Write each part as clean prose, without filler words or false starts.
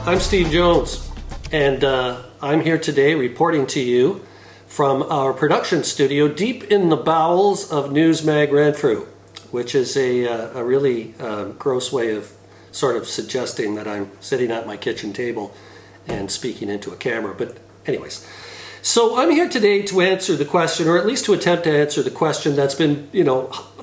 I'm Steve Jones, and I'm here today reporting to you from our production studio deep in the bowels of Newsmag Renfrew, which is a really gross way of sort of suggesting that I'm sitting at my kitchen table and speaking into a camera. But anyways, so I'm here today to answer the question, or at least to attempt to answer the question that's been,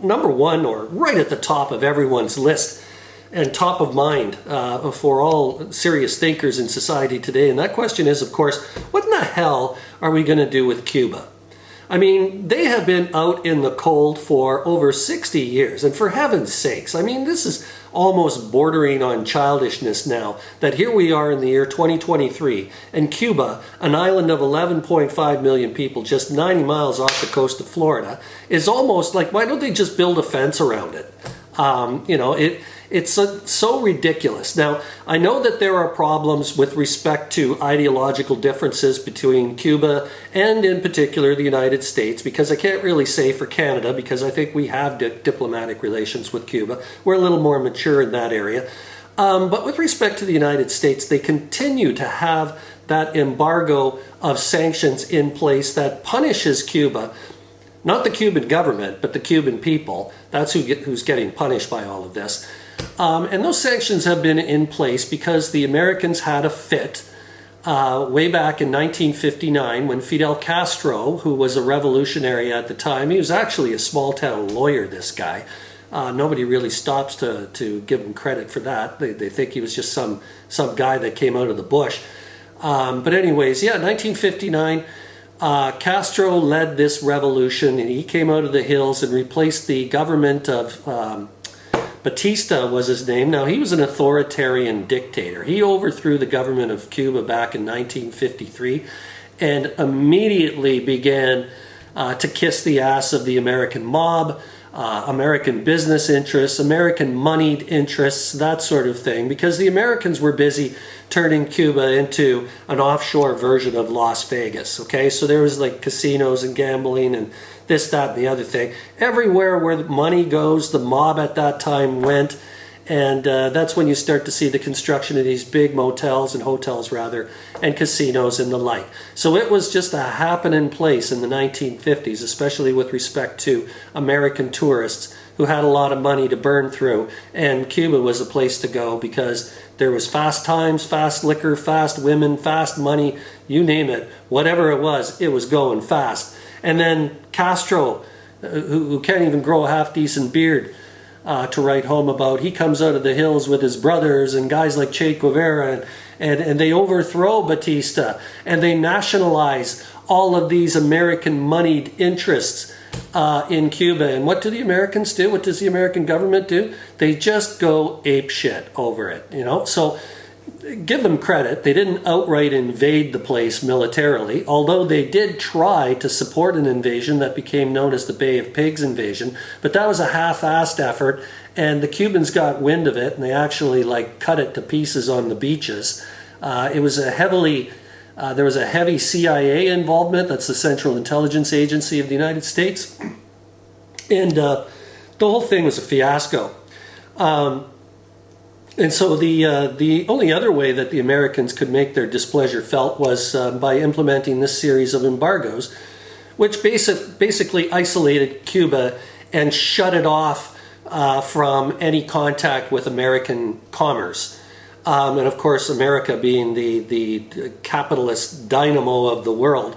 number one or right at the top of everyone's list and top of mind for all serious thinkers in society today. And that question is, of course, what in the hell are we going to do with Cuba? I mean, they have been out in the cold for over 60 years. And for heaven's sakes, I mean, this is almost bordering on childishness now, that here we are in the year 2023, and Cuba, an island of 11.5 million people, just 90 miles off the coast of Florida, is almost like, why don't they just build a fence around it? It's so ridiculous. Now, I know that there are problems with respect to ideological differences between Cuba and, in particular, the United States, because I can't really say for Canada, because I think we have diplomatic relations with Cuba. We're a little more mature in that area. But with respect to the United States, they continue to have that embargo of sanctions in place that punishes Cuba. Not the Cuban government, but the Cuban people. That's who's getting punished by all of this. And those sanctions have been in place because the Americans had a fit way back in 1959 when Fidel Castro, who was a revolutionary at the time, he was actually a small-town lawyer, this guy. Nobody really stops to give him credit for that. They think he was just some guy that came out of the bush. But anyways, yeah, 1959, Castro led this revolution, and he came out of the hills and replaced the government of Batista was his name. Now, he was an authoritarian dictator. He overthrew the government of Cuba back in 1953 and immediately began to kiss the ass of the American mob, American business interests, American moneyed interests, that sort of thing, because the Americans were busy turning Cuba into an offshore version of Las Vegas, okay? So there was like casinos and gambling and this, that, and the other thing. Everywhere where the money goes, the mob at that time went, and that's when you start to see the construction of these big motels and hotels, rather, and casinos and the like. So it was just a happening place in the 1950s, especially with respect to American tourists who had a lot of money to burn through, and Cuba was a place to go because there was fast times, fast liquor, fast women, fast money, you name it. Whatever it was going fast. And then Castro, who can't even grow a half-decent beard to write home about, he comes out of the hills with his brothers and guys like Che Guevara, and they overthrow Batista, and they nationalize all of these American moneyed interests in Cuba. And what do the Americans do? What does the American government do? They just go apeshit over it, So give them credit. They didn't outright invade the place militarily, although they did try to support an invasion that became known as the Bay of Pigs invasion. But that was a half-assed effort, and the Cubans got wind of it, and they actually cut it to pieces on the beaches. It was there was a heavy CIA involvement. That's the Central Intelligence Agency of the United States. And the whole thing was a fiasco. And so the only other way that the Americans could make their displeasure felt was by implementing this series of embargoes, which basically isolated Cuba and shut it off from any contact with American commerce. And of course, America being the capitalist dynamo of the world,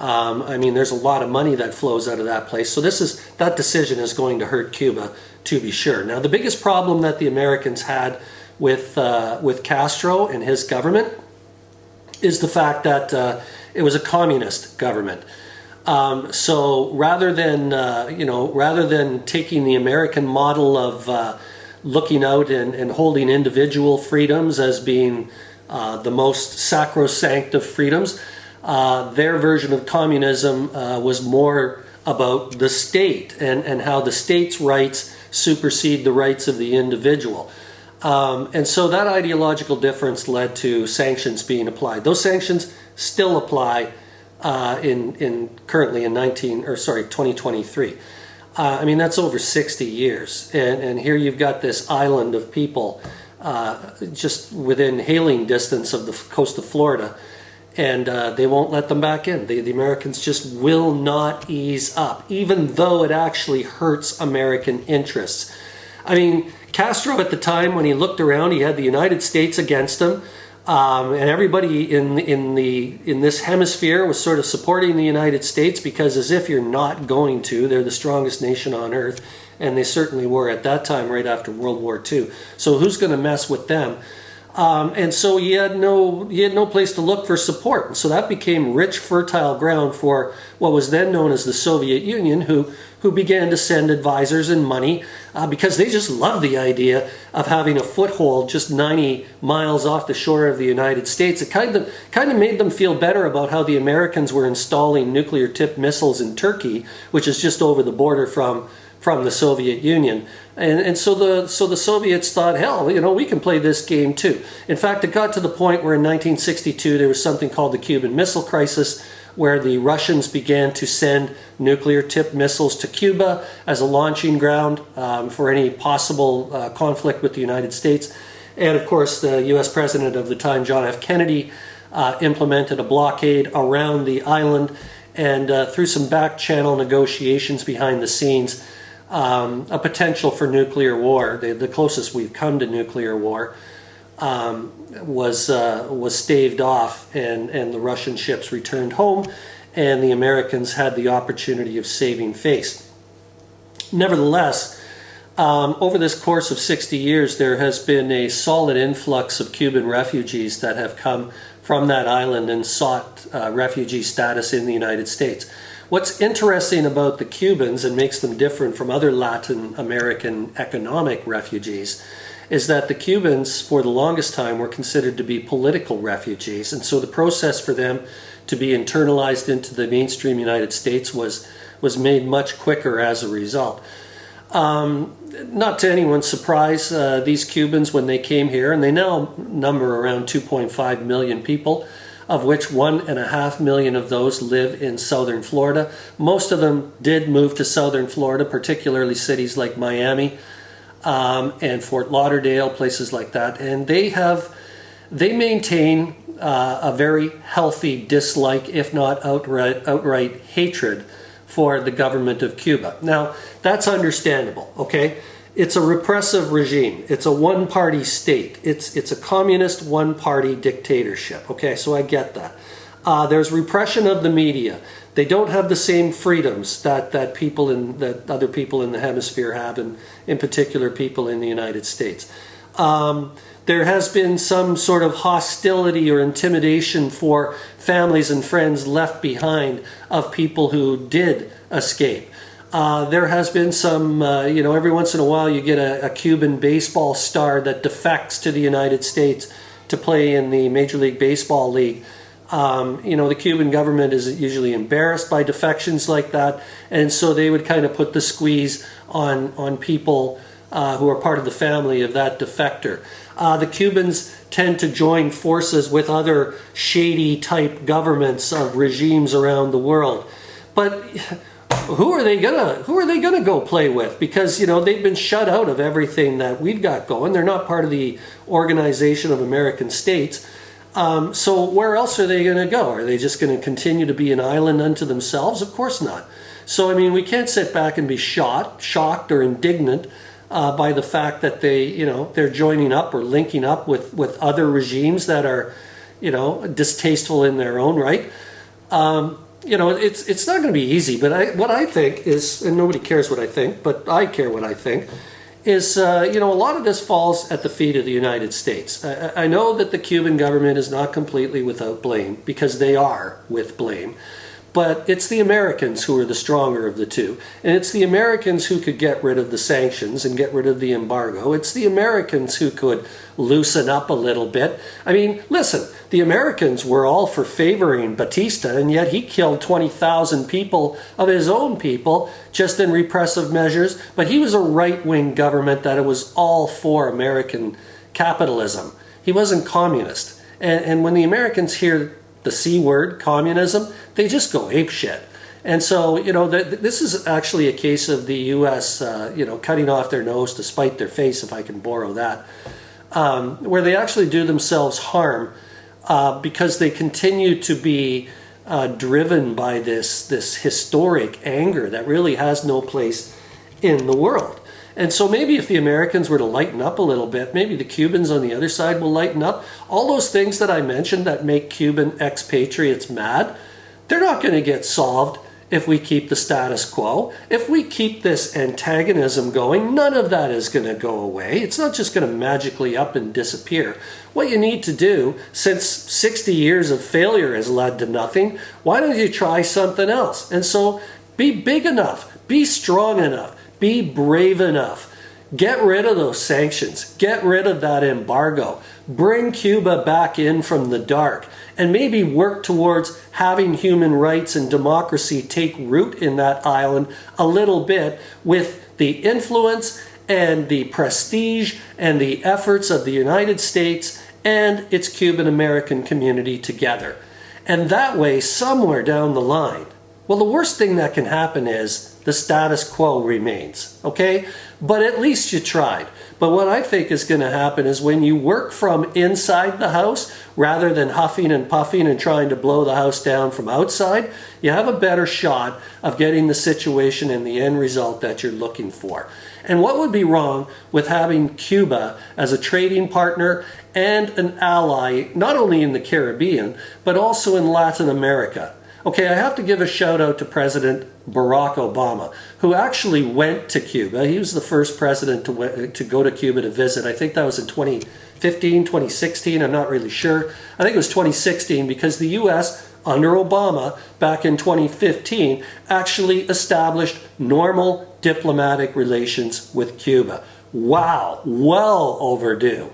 there's a lot of money that flows out of that place. So that decision is going to hurt Cuba, to be sure. Now, the biggest problem that the Americans had with Castro and his government is the fact that it was a communist government. So rather than taking the American model of looking out and holding individual freedoms as being the most sacrosanct of freedoms, their version of communism was more about the state and how the state's rights supersede the rights of the individual. And so that ideological difference led to sanctions being applied. Those sanctions still apply currently in 2023. That's over 60 years. And here you've got this island of people just within hailing distance of the coast of Florida. And they won't let them back in. The Americans just will not ease up, even though it actually hurts American interests. I mean, Castro at the time, when he looked around, he had the United States against him, and everybody in this hemisphere was sort of supporting the United States, because as if you're not going to, they're the strongest nation on earth, and they certainly were at that time, right after World War II. So who's going to mess with them? And so he had no place to look for support. And so that became rich, fertile ground for what was then known as the Soviet Union, who began to send advisors and money because they just loved the idea of having a foothold just 90 miles off the shore of the United States. It kind of made them feel better about how the Americans were installing nuclear-tipped missiles in Turkey, which is just over the border from the Soviet Union. And so the Soviets thought, hell, we can play this game too. In fact, it got to the point where in 1962 there was something called the Cuban Missile Crisis, where the Russians began to send nuclear-tipped missiles to Cuba as a launching ground for any possible conflict with the United States. And of course, the U.S. President of the time, John F. Kennedy, implemented a blockade around the island, and through some back-channel negotiations behind the scenes, a potential for nuclear war, the closest we've come to nuclear war, was staved off, and the Russian ships returned home, and the Americans had the opportunity of saving face. Nevertheless, over this course of 60 years, there has been a solid influx of Cuban refugees that have come from that island and sought refugee status in the United States. What's interesting about the Cubans and makes them different from other Latin American economic refugees is that the Cubans, for the longest time, were considered to be political refugees. And so the process for them to be internalized into the mainstream United States was made much quicker as a result. Not to anyone's surprise, these Cubans, when they came here, and they now number around 2.5 million people, of which 1.5 million of those live in southern Florida. Most of them did move to southern Florida, particularly cities like Miami and Fort Lauderdale, places like that. And they maintain a very healthy dislike, if not outright hatred, for the government of Cuba. Now, that's understandable, okay? It's a repressive regime. It's a one-party state. It's a communist one-party dictatorship. Okay, so I get that. There's repression of the media. They don't have the same freedoms that other people in the hemisphere have, and in particular people in the United States. There has been some sort of hostility or intimidation for families and friends left behind of people who did escape. There has been some, every once in a while you get a Cuban baseball star that defects to the United States to play in the Major League Baseball League. The Cuban government is usually embarrassed by defections like that, and so they would kind of put the squeeze on people who are part of the family of that defector. The Cubans tend to join forces with other shady type governments of regimes around the world. But who are they gonna go play with? Because they've been shut out of everything that we've got going. They're not part of the Organization of American States. So where else are they going to go? Are they just going to continue to be an island unto themselves? Of course not. So we can't sit back and be shocked or indignant by the fact that they're joining up or linking up with other regimes that are distasteful in their own right. It's not going to be easy, but what I think is, and nobody cares what I think, but I care what I think, is, a lot of this falls at the feet of the United States. I know that the Cuban government is not completely without blame, because they are with blame. But it's the Americans who are the stronger of the two. And it's the Americans who could get rid of the sanctions and get rid of the embargo. It's the Americans who could loosen up a little bit. Listen, the Americans were all for favoring Batista, and yet he killed 20,000 people of his own people just in repressive measures. But he was a right-wing government that it was all for American capitalism. He wasn't communist. And when the Americans hear the C word, communism, they just go apeshit. And so, this is actually a case of the U.S., cutting off their nose to spite their face, if I can borrow that. where they actually do themselves harm because they continue to be driven by this historic anger that really has no place in the world. And so maybe if the Americans were to lighten up a little bit, maybe the Cubans on the other side will lighten up. All those things that I mentioned that make Cuban expatriates mad, they're not going to get solved if we keep the status quo. If we keep this antagonism going, none of that is going to go away. It's not just going to magically up and disappear. What you need to do, since 60 years of failure has led to nothing, why don't you try something else? And so be big enough, be strong enough, be brave enough. Get rid of those sanctions. Get rid of that embargo. Bring Cuba back in from the dark and maybe work towards having human rights and democracy take root in that island a little bit with the influence and the prestige and the efforts of the United States and its Cuban-American community together. And that way, somewhere down the line, well, the worst thing that can happen is the status quo remains, okay? But at least you tried. But what I think is going to happen is when you work from inside the house, rather than huffing and puffing and trying to blow the house down from outside, you have a better shot of getting the situation and the end result that you're looking for. And what would be wrong with having Cuba as a trading partner and an ally, not only in the Caribbean, but also in Latin America? Okay, I have to give a shout out to President Barack Obama, who actually went to Cuba. He was the first president to go to Cuba to visit. I think that was in 2015, 2016, I'm not really sure. I think it was 2016 because the U.S., under Obama, back in 2015, actually established normal diplomatic relations with Cuba. Wow, well overdue.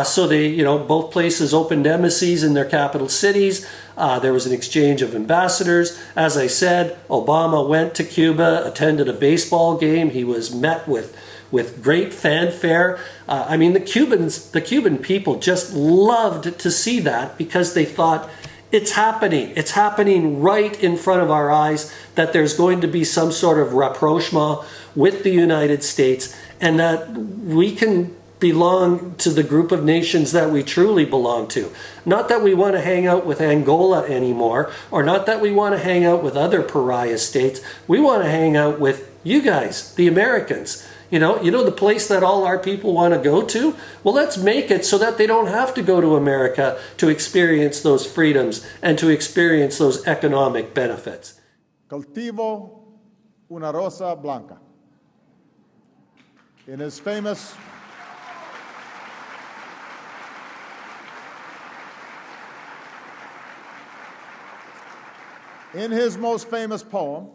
So they, both places opened embassies in their capital cities. There was an exchange of ambassadors. As I said, Obama went to Cuba, attended a baseball game. He was met with great fanfare. I mean, the Cuban people just loved to see that because they thought, it's happening. It's happening right in front of our eyes that there's going to be some sort of rapprochement with the United States and that we can belong to the group of nations that we truly belong to. Not that we want to hang out with Angola anymore, or not that we want to hang out with other pariah states. We want to hang out with you guys, the Americans. You know the place that all our people want to go to? Well, let's make it so that they don't have to go to America to experience those freedoms and to experience those economic benefits. Cultivo una rosa blanca. In his most famous poem,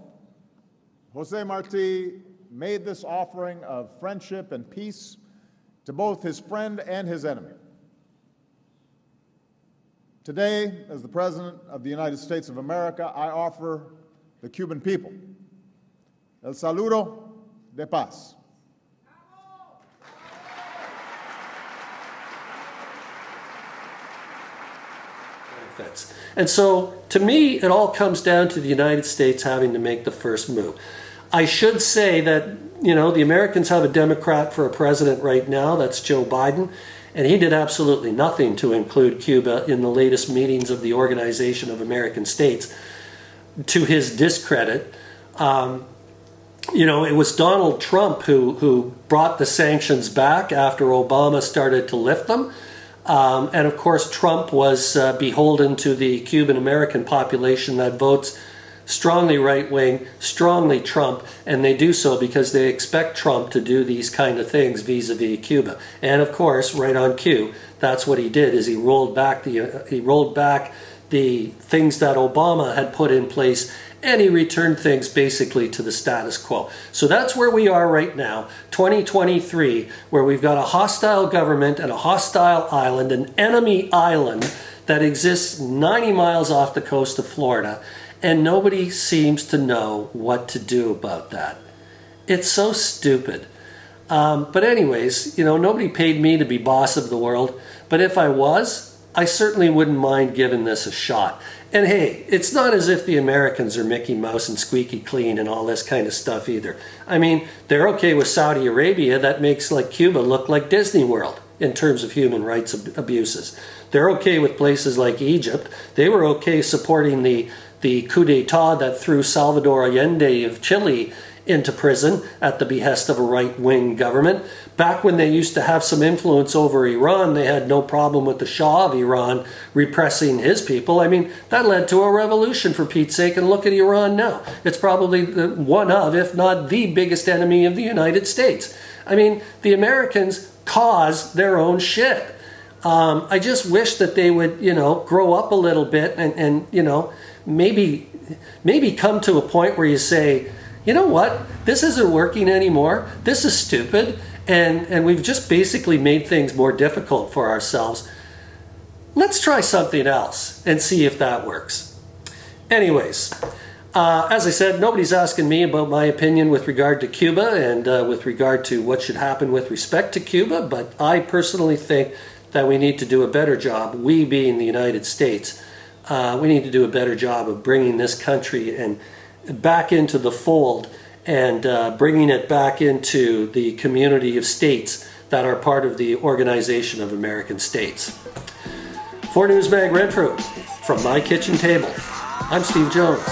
Jose Marti made this offering of friendship and peace to both his friend and his enemy. Today, as the President of the United States of America, I offer the Cuban people el saludo de paz. And so, to me, it all comes down to the United States having to make the first move. I should say that, the Americans have a Democrat for a president right now, that's Joe Biden, and he did absolutely nothing to include Cuba in the latest meetings of the Organization of American States, to his discredit. It was Donald Trump who brought the sanctions back after Obama started to lift them. And of course, Trump was beholden to the Cuban-American population that votes strongly right-wing, strongly Trump, and they do so because they expect Trump to do these kind of things vis-a-vis Cuba. And of course, right on cue, that's what he did, is he rolled back the things that Obama had put in place, and he returned things basically to the status quo. So that's where we are right now, 2023, where we've got a hostile government and a hostile island, an enemy island that exists 90 miles off the coast of Florida, and nobody seems to know what to do about that. It's so stupid. But anyways, nobody paid me to be boss of the world, but if I was, I certainly wouldn't mind giving this a shot. And hey, it's not as if the Americans are Mickey Mouse and squeaky clean and all this kind of stuff either. I mean, they're okay with Saudi Arabia. That makes Cuba look like Disney World. in terms of human rights abuses. They're okay with places like Egypt. They were okay supporting the coup d'etat that threw Salvador Allende of Chile into prison at the behest of a right-wing government. Back when they used to have some influence over Iran, they had no problem with the Shah of Iran repressing his people. I mean, that led to a revolution, for Pete's sake, and look at Iran now. It's probably one of, if not the biggest enemy of the United States. I mean, the Americans cause their own shit. I just wish that they would, grow up a little bit and maybe come to a point where you say, you know what, this isn't working anymore, this is stupid, and we've just basically made things more difficult for ourselves. Let's try something else and see if that works. Anyways, as I said, nobody's asking me about my opinion with regard to Cuba and with regard to what should happen with respect to Cuba, but I personally think that we need to do a better job, we being the United States, we need to do a better job of bringing this country and back into the fold and bringing it back into the community of states that are part of the Organization of American States. For Newsmag Renfrew, from my kitchen table, I'm Steve Jones.